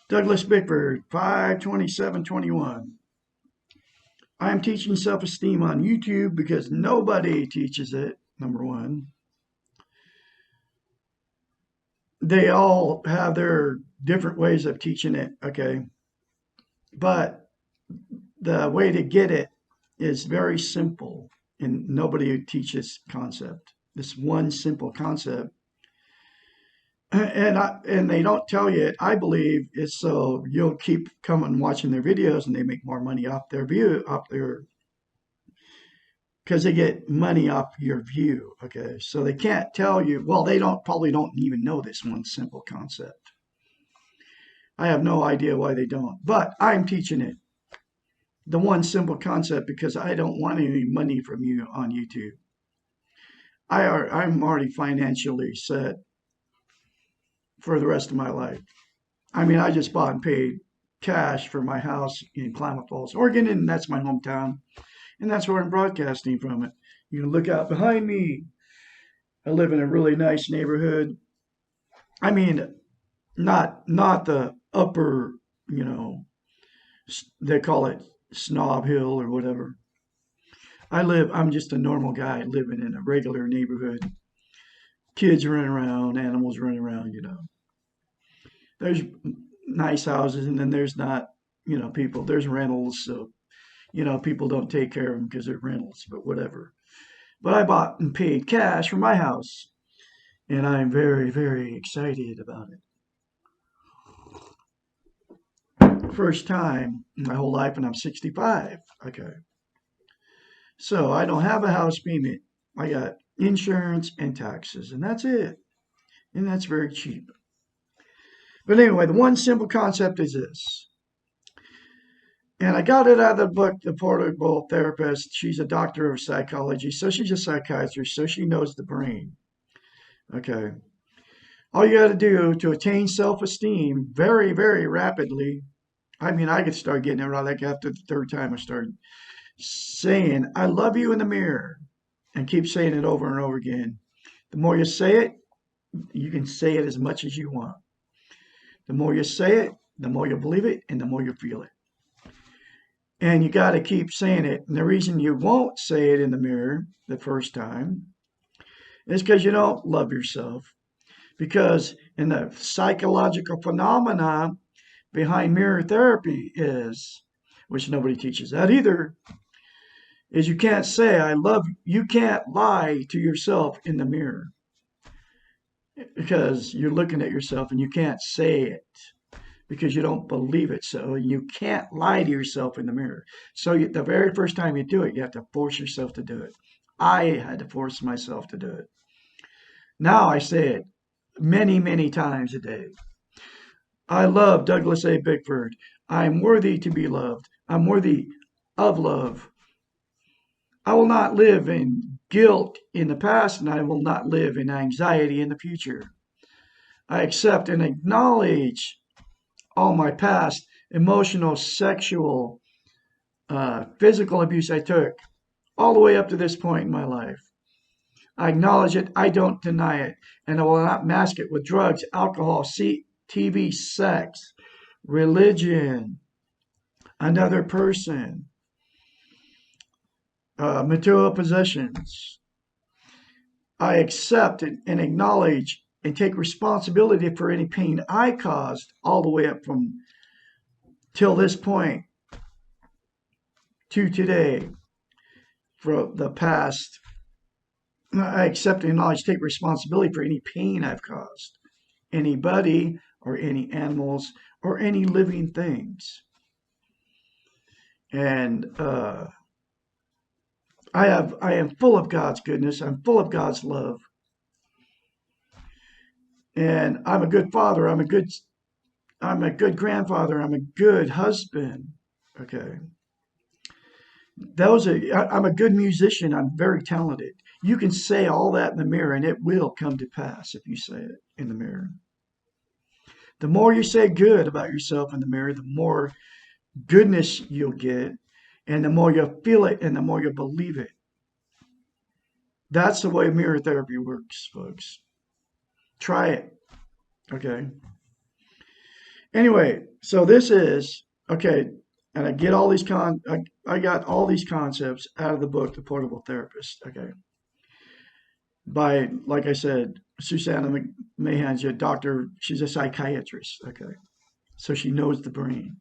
Douglas Bickford, 5/27/21. I am teaching self-esteem on YouTube because nobody teaches it, number one. They all have their different ways of teaching it, okay? But the way to get it is very simple, and nobody teaches concept. This one simple concept. And they don't tell you it. I believe it's so you'll keep coming watching their videos and they make more money off their view, off their because they get money off your view. Okay, so they can't tell you. Well, they don't even know this one simple concept. I have no idea why they don't, but I'm teaching it. The one simple concept because I don't want any money from you on YouTube. I'm already financially set for the rest of my life. I mean, I just bought and paid cash for my house in Klamath Falls, Oregon, and that's my hometown, and that's where I'm broadcasting from it. You can look out behind me. I live in a really nice neighborhood. I mean, not the upper, you know, they call it Snob Hill or whatever. I'm just a normal guy living in a regular neighborhood. Kids running around, animals running around, There's nice houses and then there's not, people. There's rentals, so, people don't take care of them because they're rentals, but whatever. But I bought and paid cash for my house, and I'm very, very excited about it. First time in my whole life, and I'm 65. Okay. So I don't have a house payment. I got insurance and taxes, and that's it. And that's very cheap. But anyway, the one simple concept is this. And I got it out of the book, The Portable Therapist. She's a doctor of psychology, so she's a psychiatrist, so she knows the brain. Okay. All you got to do to attain self esteem very, very rapidly. I mean, I could start getting it right like after the third time I started saying, I love you in the mirror, and keep saying it over and over again. The more you say it, you can say it as much as you want. The more you say it, the more you believe it, and the more you feel it. And you got to keep saying it. And the reason you won't say it in the mirror the first time is because you don't love yourself. Because in the psychological phenomena behind mirror therapy is, which nobody teaches that either, is you can't say I love you. You can't lie to yourself in the mirror because you're looking at yourself and you can't say it because you don't believe it. So you can't lie to yourself in the mirror. So the very first time you do it, you have to force yourself to do it. I had to force myself to do it. Now I say it many, many times a day. I love Douglas A. Bickford. I'm worthy to be loved. I'm worthy of love. I will not live in guilt in the past, and I will not live in anxiety in the future. I accept and acknowledge all my past emotional, sexual, physical abuse I took all the way up to this point in my life. I acknowledge it, I don't deny it, and I will not mask it with drugs, alcohol, TV, sex, religion, another person, material possessions. I accept and acknowledge and take responsibility for any pain I caused all the way up from till this point to today for the past. I accept and acknowledge, take responsibility for any pain I've caused anybody or any animals or any living things. And I am full of God's goodness. I'm full of God's love. And I'm a good father. I'm a good grandfather. I'm a good husband. Okay. I'm a good musician. I'm very talented. You can say all that in the mirror and it will come to pass if you say it in the mirror. The more you say good about yourself in the mirror, the more goodness you'll get, and the more you feel it and the more you believe it. That's the way mirror therapy works, folks. Try it. Okay. Anyway, so this is okay, and I get all these I got all these concepts out of the book, The Portable Therapist. Okay. By, like I said, Susanna Mahan's a doctor. She's a psychiatrist. Okay. So she knows the brain.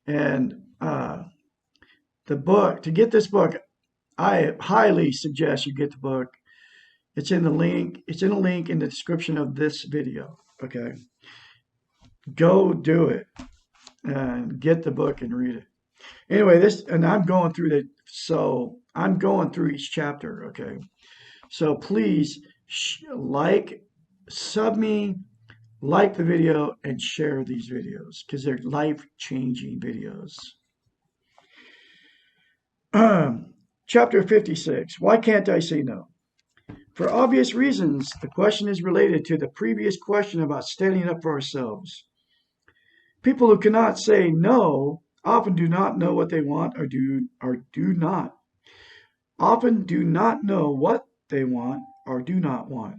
And the book, to get this book, I highly suggest you get the book. It's in the link. It's in a link in the description of this video. Okay. Go do it and get the book and read it. Anyway, and I'm going through I'm going through each chapter. Okay. So please sub me, like the video, and share these videos because they're life-changing videos. Chapter 56, Why Can't I Say No? For obvious reasons, the question is related to the previous question about standing up for ourselves. People who cannot say no often do not know what they want or do not. Often do not know what they want or do not want.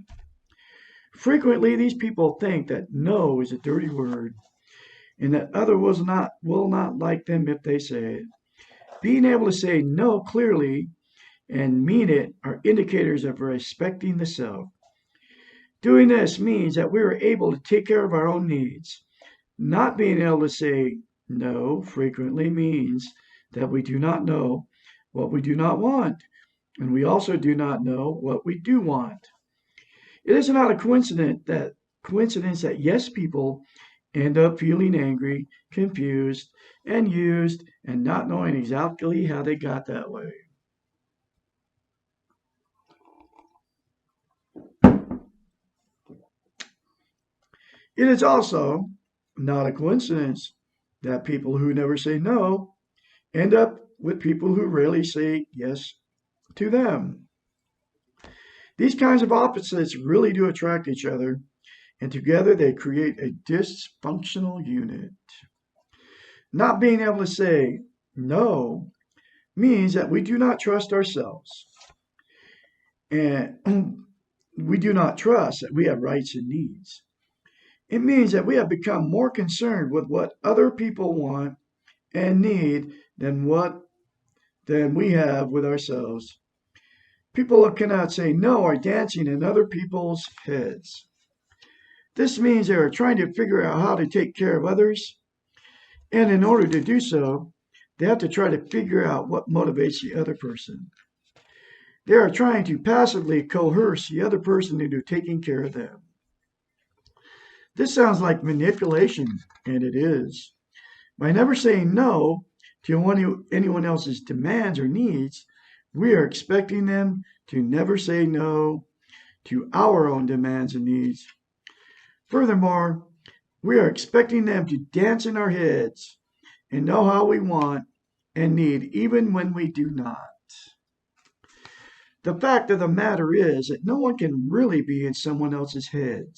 Frequently, these people think that no is a dirty word and that others will not like them if they say it. Being able to say no clearly and mean it are indicators of respecting the self. Doing this means that we are able to take care of our own needs. Not being able to say no frequently means that we do not know what we do not want, and we also do not know what we do want. It is not a coincidence that yes people end up feeling angry, confused, and used, and not knowing exactly how they got that way. It is also not a coincidence that people who never say no end up with people who rarely say yes to them. These kinds of opposites really do attract each other, and together they create a dysfunctional unit. Not being able to say no means that we do not trust ourselves, and we do not trust that we have rights and needs. It means that we have become more concerned with what other people want and need than we have with ourselves. People who cannot say no are dancing in other people's heads. This means they are trying to figure out how to take care of others, and in order to do so, they have to try to figure out what motivates the other person. They are trying to passively coerce the other person into taking care of them. This sounds like manipulation, and it is. By never saying no to anyone else's demands or needs, we are expecting them to never say no to our own demands and needs. Furthermore, we are expecting them to dance in our heads and know how we want and need, even when we do not. The fact of the matter is that no one can really be in someone else's head.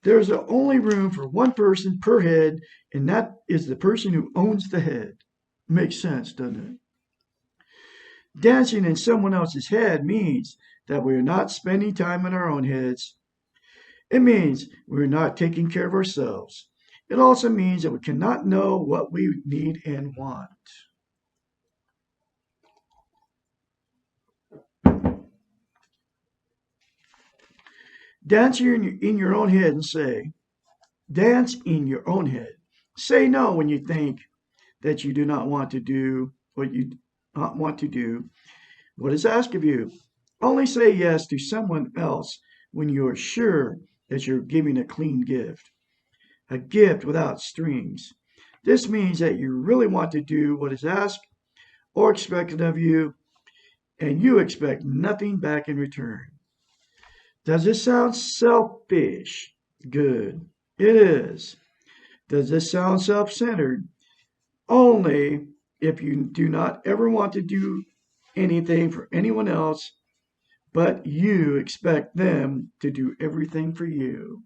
There's only room for one person per head, and that is the person who owns the head. Makes sense, doesn't it? Dancing in someone else's head means that we are not spending time in our own heads. It means we're not taking care of ourselves. It also means that we cannot know what we need and want. Dance in your own head and say, dance in your own head. Say no when you think that you do not want to do what you want to do. What is asked of you? Only say yes to someone else when you are sure that you're giving a clean gift, a gift without strings. This means that you really want to do what is asked or expected of you, and you expect nothing back in return. Does this sound selfish? Good. It is. Does this sound self-centered? Only if you do not ever want to do anything for anyone else, but you expect them to do everything for you.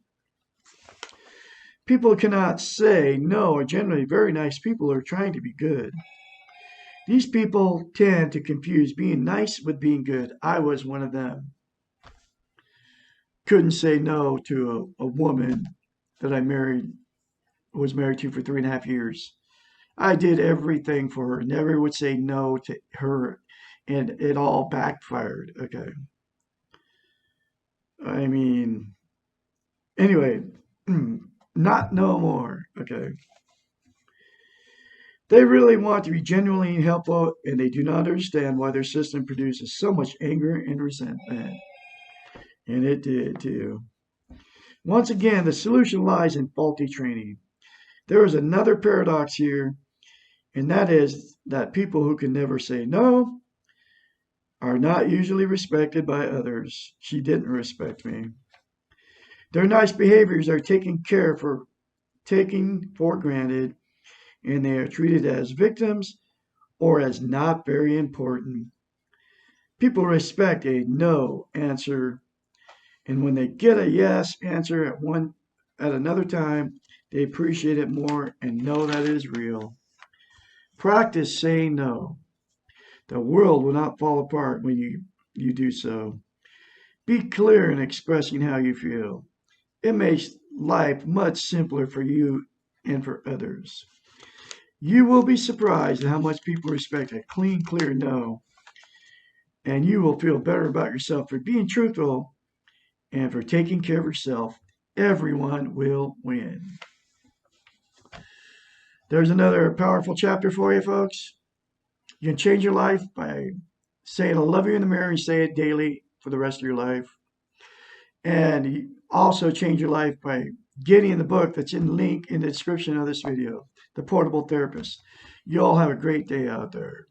People who cannot say no are generally very nice people who are trying to be good. These people tend to confuse being nice with being good. I was one of them. Couldn't say no to a woman that I was married to for 3.5 years. I did everything for her, never would say no to her, and it all backfired. Okay. I mean, anyway, not no more. Okay. They really want to be genuinely helpful, and they do not understand why their system produces so much anger and resentment. And it did too. Once again, the solution lies in faulty training. There is another paradox here, and that is that people who can never say no are not usually respected by others. She didn't respect me. Their nice behaviors are taken for granted, and they are treated as victims or as not very important. People respect a no answer, and when they get a yes answer at another time, they appreciate it more and know that it is real. Practice saying no. The world will not fall apart when you do so. Be clear in expressing how you feel. It makes life much simpler for you and for others. You will be surprised at how much people respect a clean, clear no, and you will feel better about yourself for being truthful and for taking care of yourself. Everyone will win. There's another powerful chapter for you, folks. You can change your life by saying I love you in the mirror and say it daily for the rest of your life. And you also change your life by getting the book that's in the link in the description of this video, The Portable Therapist. You all have a great day out there.